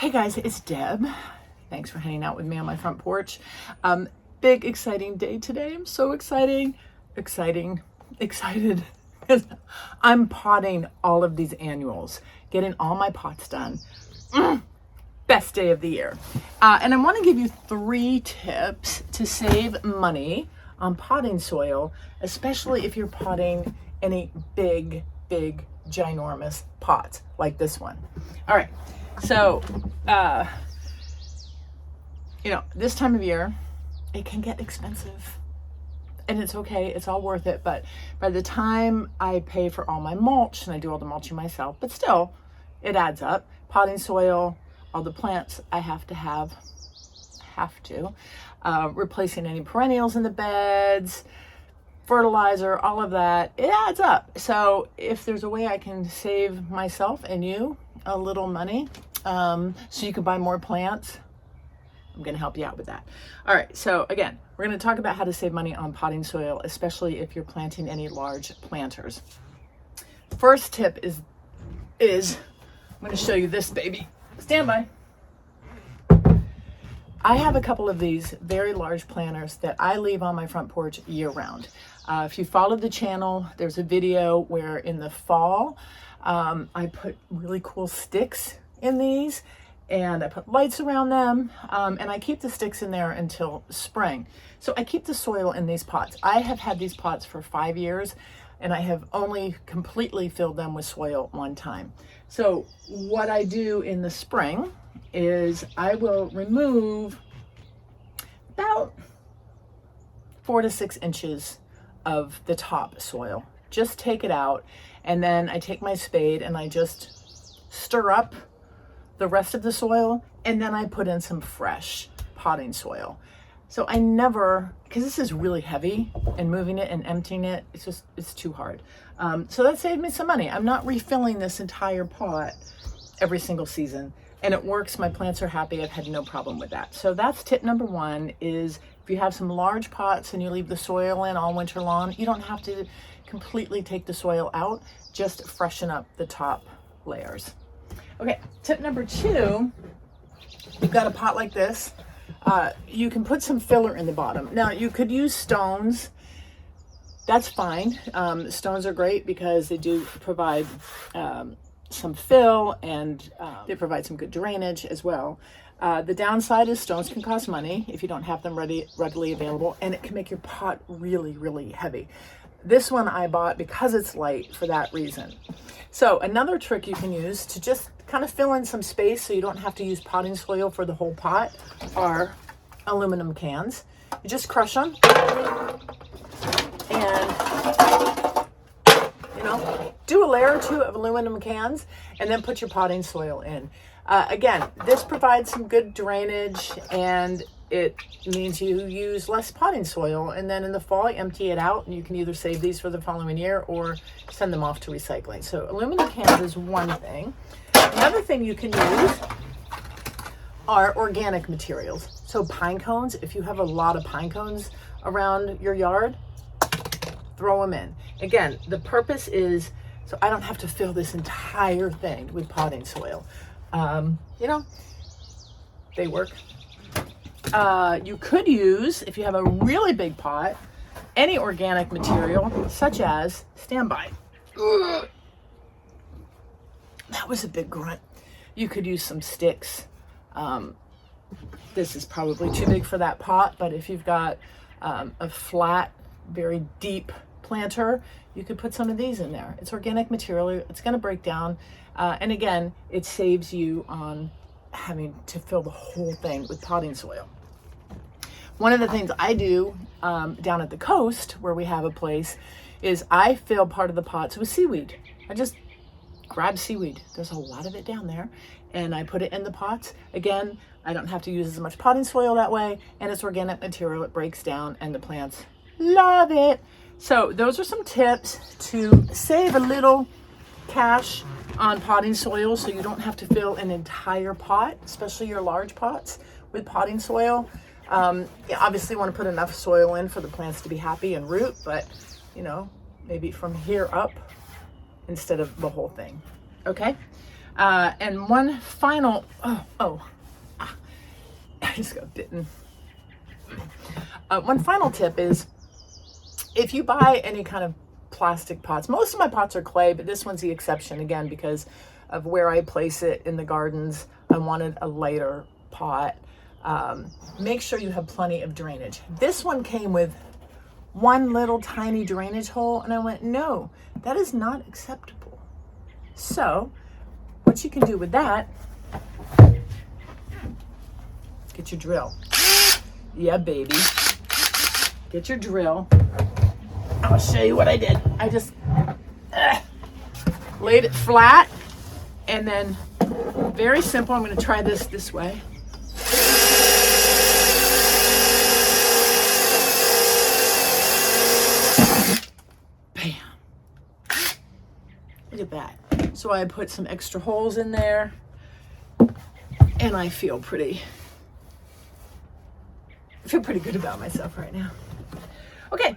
Hey guys, it's Deb. Thanks for hanging out with me on my front porch. Big exciting day today. I'm so excited. I'm potting all of these annuals, getting all my pots done. Best day of the year. And I want to give you 3 tips to save money on potting soil, especially if you're potting any big, ginormous pots like this one. All right. So, this time of year, it can get expensive and it's okay. It's all worth it. But by the time I pay for all my mulch, and I do all the mulching myself, but still it adds up. Potting soil, all the plants I have to, replacing any perennials in the beds, fertilizer, all of that, it adds up. So if there's a way I can save myself and you a little money, so you can buy more plants, I'm going to help you out with that. All right. So again, we're going to talk about how to save money on potting soil, especially if you're planting any large planters. First tip is I'm going to show you this baby. Stand by. I have a couple of these very large planters that I leave on my front porch year round. If you follow the channel, there's a video where in the fall, I put really cool sticks in these and I put lights around them, and I keep the sticks in there until spring. So I keep the soil in these pots. I have had these pots for 5 years and I have only completely filled them with soil one time. So what I do in the spring is I will remove about 4 to 6 inches of the top soil. Just take it out, and then I take my spade and I just stir up the rest of the soil, and then I put in some fresh potting soil. So I never, because this is really heavy and moving it and emptying it, it's too hard. So that saved me some money. I'm not refilling this entire pot every single season, and it works. My plants are happy. I've had no problem with that. So that's tip number 1, is if you have some large pots and you leave the soil in all winter long, you don't have to completely take the soil out, just freshen up the top layers. Okay, tip number 2, you've got a pot like this. You can put some filler in the bottom. Now you could use stones. That's fine. Stones are great because they do provide some fill, and they provide some good drainage as well. The downside is stones can cost money if you don't have them readily available, and it can make your pot really heavy. This one I bought because it's light for that reason. So another trick you can use to just kind of fill in some space so you don't have to use potting soil for the whole pot are aluminum cans. You just crush them and do a layer or 2 of aluminum cans and then put your potting soil in. Again, this provides some good drainage and it means you use less potting soil, and then in the fall you empty it out and you can either save these for the following year or send them off to recycling. So aluminum cans is one thing. Another thing you can use are organic materials. So pine cones, if you have a lot of pine cones around your yard, throw them in. Again, the purpose is so I don't have to fill this entire thing with potting soil. They work. You could use, if you have a really big pot, any organic material, such as, stand by. Ugh. That was a big grunt. You could use some sticks. This is probably too big for that pot, but if you've got a flat, very deep planter, you could put some of these in there. It's organic material. It's going to break down. And again, it saves you on having to fill the whole thing with potting soil. One of the things I do down at the coast where we have a place is I fill part of the pots with seaweed. I just grab seaweed. There's a lot of it down there, and I put it in the pots. Again, I don't have to use as much potting soil that way, and it's organic material. It breaks down and the plants love it. So those are some tips to save a little cash on potting soil so you don't have to fill an entire pot, especially your large pots, with potting soil. You obviously want to put enough soil in for the plants to be happy and root, but maybe from here up instead of the whole thing. Okay. And one final, I just got bitten. One final tip is, if you buy any kind of plastic pots, most of my pots are clay, but this one's the exception, again, because of where I place it in the gardens. I wanted a lighter pot. Make sure you have plenty of drainage. This one came with one little tiny drainage hole, and I went, no, that is not acceptable. So what you can do with that, get your drill. Yeah, baby. Get your drill. I'll show you what I did. I just laid it flat, and then very simple. I'm going to try this way. Bam. Look at that. So I put some extra holes in there, and I feel pretty good about myself right now. Okay.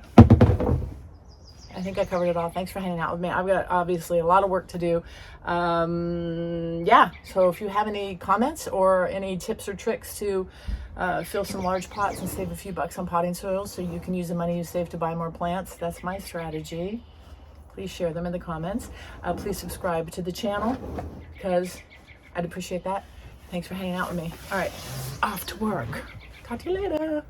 I think I covered it all. Thanks for hanging out with me. I've got obviously a lot of work to do. Yeah, so if you have any comments or any tips or tricks to fill some large pots and save a few bucks on potting soil so you can use the money you save to buy more plants, that's my strategy. Please share them in the comments. Please subscribe to the channel because I'd appreciate that. Thanks for hanging out with me. All right, off to work. Talk to you later.